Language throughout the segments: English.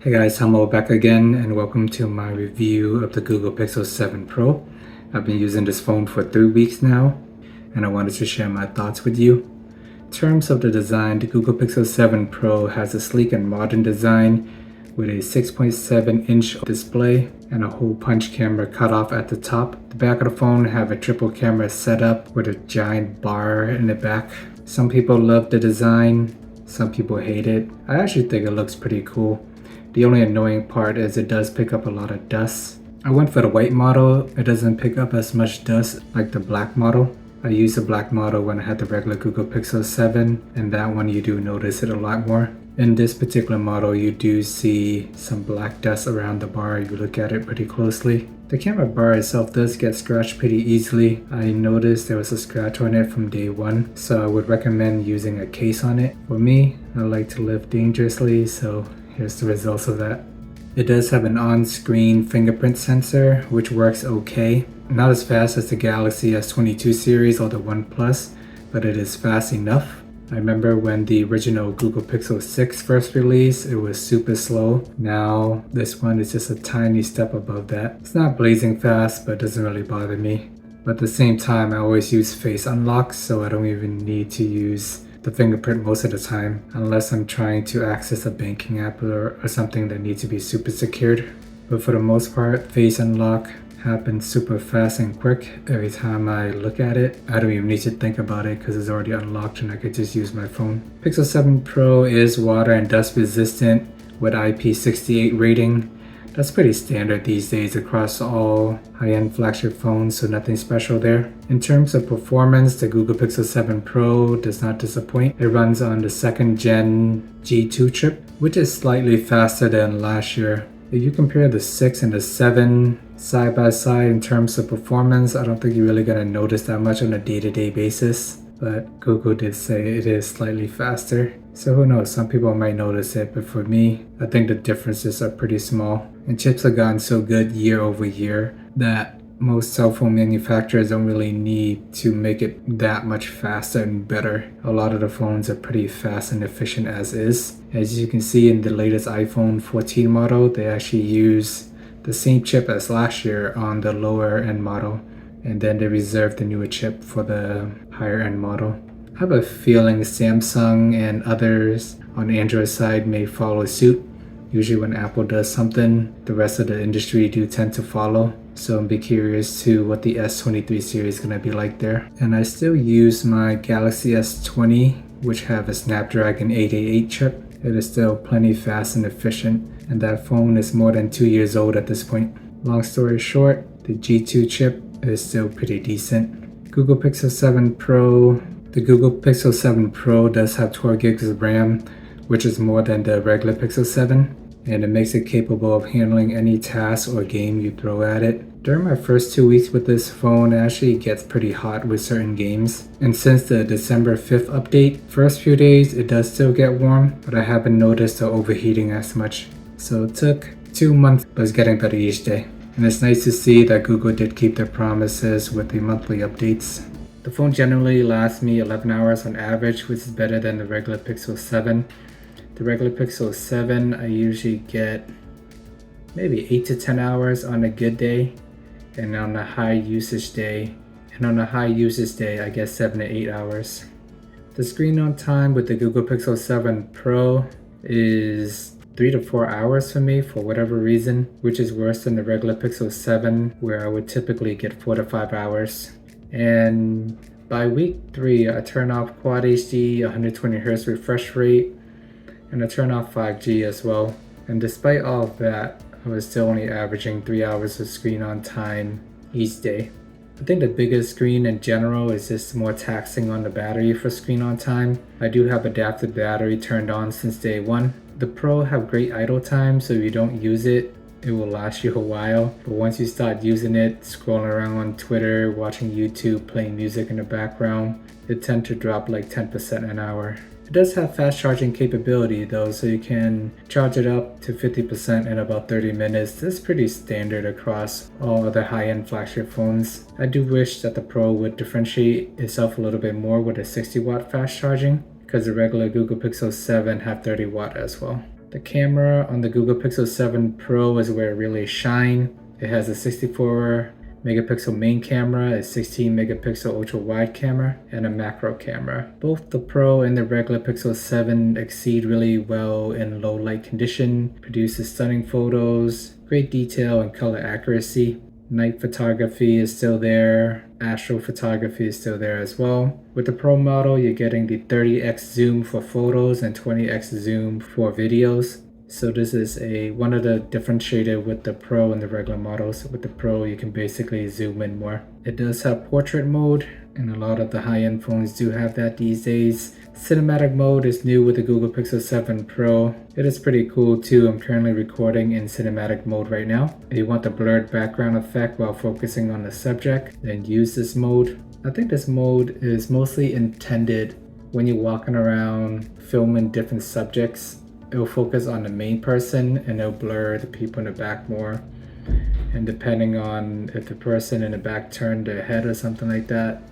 Hey guys, Hamo back again and welcome to my review of the Google Pixel 7 Pro. I've been using this phone for 3 weeks now and I wanted to share my thoughts with you. In terms of the design, the Google Pixel 7 Pro has a sleek and modern design with a 6.7-inch display and a hole punch camera cut off at the top. The back of the phone have a triple camera setup with a giant bar in the back. Some people love the design, some people hate it. I actually think it looks pretty cool. The only annoying part is it does pick up a lot of dust. I went for the white model. It doesn't pick up as much dust like the black model. I used the black model when I had the regular Google Pixel 7, and that one you do notice it a lot more. In this particular model, you do see some black dust around the bar. You look at it pretty closely. The camera bar itself does get scratched pretty easily. I noticed there was a scratch on it from day one, so I would recommend using a case on it. For me, I like to live dangerously, so here's the results of that. It does have an on-screen fingerprint sensor, which works okay. Not as fast as the Galaxy S22 series or the OnePlus, but it is fast enough. I remember when the original Google Pixel 6 first released, it was super slow. Now this one is just a tiny step above that. It's not blazing fast, but it doesn't really bother me. But at the same time, I always use face unlock, so I don't even need to use the fingerprint most of the time, unless I'm trying to access a banking app or something that needs to be super secured. But for the most part, face unlock happens super fast and quick every time I look at it. I don't even need to think about it because it's already unlocked and I could just use my phone. Pixel 7 Pro is water and dust resistant with IP68 rating. That's pretty standard these days across all high-end flagship phones, so nothing special there. In terms of performance, the Google Pixel 7 Pro does not disappoint. It runs on the second gen G2 chip, which is slightly faster than last year. If you compare the 6 and the 7 side by side in terms of performance, I don't think you're really gonna notice that much on a day-to-day basis. But Google did say it is slightly faster. So who knows, some people might notice it, but for me, I think the differences are pretty small. And chips have gotten so good year over year that most cell phone manufacturers don't really need to make it that much faster and better. A lot of the phones are pretty fast and efficient as is. As you can see in the latest iPhone 14 model, they actually use the same chip as last year on the lower end model. And then they reserved the newer chip for the higher end model. I have a feeling Samsung and others on the Android side may follow suit. Usually when Apple does something, the rest of the industry do tend to follow. So I'm be curious to what the S23 series is going to be like there. And I still use my Galaxy S20, which have a Snapdragon 888 chip. It is still plenty fast and efficient, and that phone is more than 2 years old at this point. Long story short, the G2 chip is still pretty decent. Google Pixel 7 Pro. The Google Pixel 7 Pro does have 12 gigs of RAM, which is more than the regular Pixel 7, and it makes it capable of handling any task or game you throw at it. During my first 2 weeks with this phone, it actually gets pretty hot with certain games. And since the December 5th update, first few days it does still get warm, but I haven't noticed the overheating as much. So it took 2 months, but it's getting better each day. And it's nice to see that Google did keep their promises with the monthly updates. The phone generally lasts me 11 hours on average, which is better than the regular Pixel 7. The regular Pixel 7, I usually get maybe 8 to 10 hours on a good day, and on a high usage day, I get 7 to 8 hours. The screen on time with the Google Pixel 7 Pro is 3 to 4 hours for me for whatever reason, which is worse than the regular Pixel 7, where I would typically get 4 to 5 hours. And by week 3, I turn off Quad HD 120Hz refresh rate, and I turn off 5G as well. And despite all of that, I was still only averaging 3 hours of screen on time each day. I think the biggest screen in general is just more taxing on the battery for screen on time. I do have adaptive battery turned on since day one. The Pro have great idle time, so if you don't use it, it will last you a while. But once you start using it, scrolling around on Twitter, watching YouTube, playing music in the background, it tends to drop like 10% an hour. It does have fast charging capability though, so you can charge it up to 50% in about 30 minutes. That's pretty standard across all other high-end flagship phones. I do wish that the Pro would differentiate itself a little bit more with a 60 watt fast charging, because the regular Google Pixel 7 have 30 watt as well. The camera on the Google Pixel 7 Pro is where it really shines. It has a 64 megapixel main camera, a 16 megapixel ultra wide camera, and a macro camera. Both the Pro and the regular Pixel 7 exceed really well in low light condition, produces stunning photos, great detail and color accuracy. Night photography is still there, astrophotography is still there as well. With the Pro model, you're getting the 30x zoom for photos and 20x zoom for videos. So this is one of the differentiator with the Pro and the regular models. With the Pro, you can basically zoom in more. It does have portrait mode, and a lot of the high-end phones do have that these days. Cinematic mode is new with the Google Pixel 7 Pro. It is pretty cool too. I'm currently recording in cinematic mode right now. If you want the blurred background effect while focusing on the subject, then use this mode. I think this mode is mostly intended when you're walking around filming different subjects. It'll focus on the main person and it'll blur the people in the back more. And depending on if the person in the back turned their head or something like that,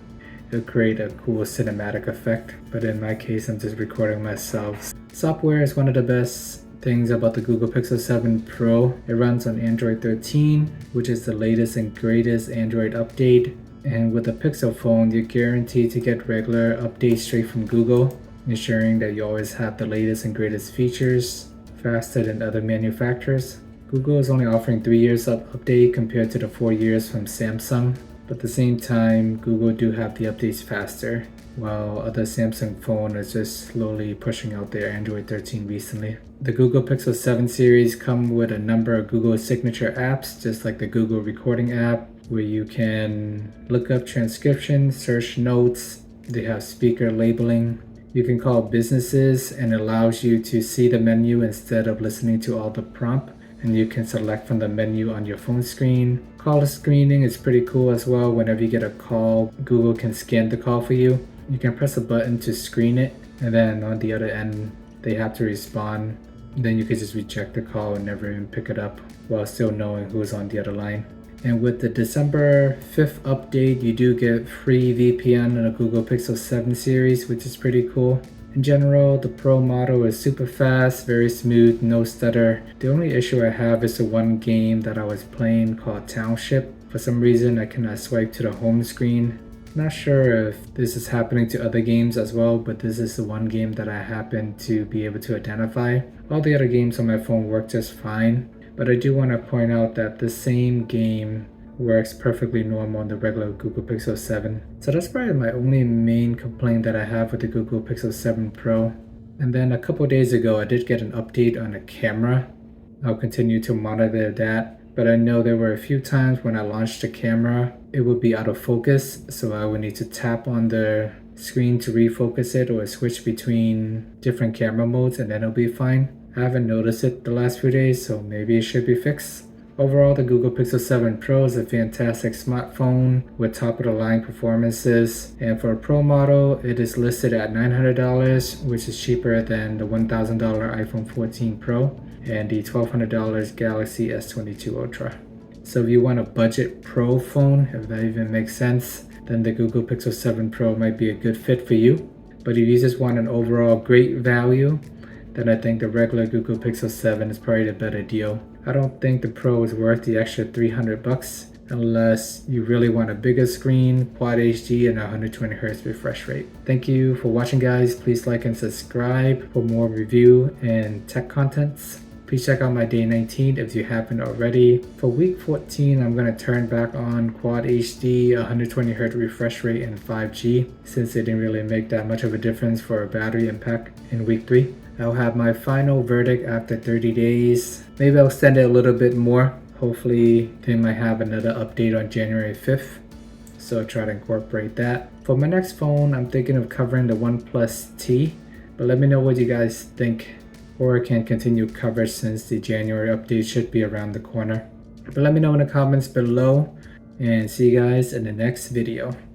it'll create a cool cinematic effect. But in my case, I'm just recording myself. Software is one of the best things about the Google Pixel 7 Pro. It runs on Android 13, which is the latest and greatest Android update. And with a Pixel phone, you're guaranteed to get regular updates straight from Google, ensuring that you always have the latest and greatest features, faster than other manufacturers. Google is only offering 3 years of update compared to the 4 years from Samsung, but at the same time, Google do have the updates faster, while other Samsung phone is just slowly pushing out their Android 13 recently. The Google Pixel 7 series come with a number of Google signature apps, just like the Google Recording app, where you can look up transcription, search notes. They have speaker labeling. You can call businesses and it allows you to see the menu instead of listening to all the prompt, and you can select from the menu on your phone screen. Call screening is pretty cool as well. Whenever you get a call, Google can scan the call for you. You can press a button to screen it, and then on the other end, they have to respond. Then you can just reject the call and never even pick it up while still knowing who's on the other line. And with the December 5th update, you do get free VPN on the Google Pixel 7 series, which is pretty cool. In general, the Pro model is super fast, very smooth, no stutter. The only issue I have is the one game that I was playing called Township. For some reason, I cannot swipe to the home screen. Not sure if this is happening to other games as well, but this is the one game that I happen to be able to identify. All the other games on my phone work just fine. But I do want to point out that the same game works perfectly normal on the regular Google Pixel 7. So that's probably my only main complaint that I have with the Google Pixel 7 Pro. And then a couple days ago, I did get an update on the camera. I'll continue to monitor that. But I know there were a few times when I launched the camera, it would be out of focus. So I would need to tap on the screen to refocus it or switch between different camera modes, and then it'll be fine. I haven't noticed it the last few days, so maybe it should be fixed. Overall, the Google Pixel 7 Pro is a fantastic smartphone with top-of-the-line performances. And for a Pro model, it is listed at $900, which is cheaper than the $1,000 iPhone 14 Pro and the $1,200 Galaxy S22 Ultra. So if you want a budget Pro phone, if that even makes sense, then the Google Pixel 7 Pro might be a good fit for you. But if you just want an overall great value, then I think the regular Google Pixel 7 is probably the better deal. I don't think the Pro is worth the extra $300 unless you really want a bigger screen, Quad HD, and 120Hz refresh rate. Thank you for watching, guys. Please like and subscribe for more review and tech contents. Please check out my day 19 if you haven't already. For week 14, I'm going to turn back on Quad HD, 120Hz refresh rate, and 5G since it didn't really make that much of a difference for a battery impact in week 3. I'll have my final verdict after 30 days. Maybe I'll extend it a little bit more. Hopefully they might have another update on January 5th. So I'll try to incorporate that. For my next phone, I'm thinking of covering the OnePlus T. But let me know what you guys think. Or I can continue coverage since the January update should be around the corner. But let me know in the comments below. And see you guys in the next video.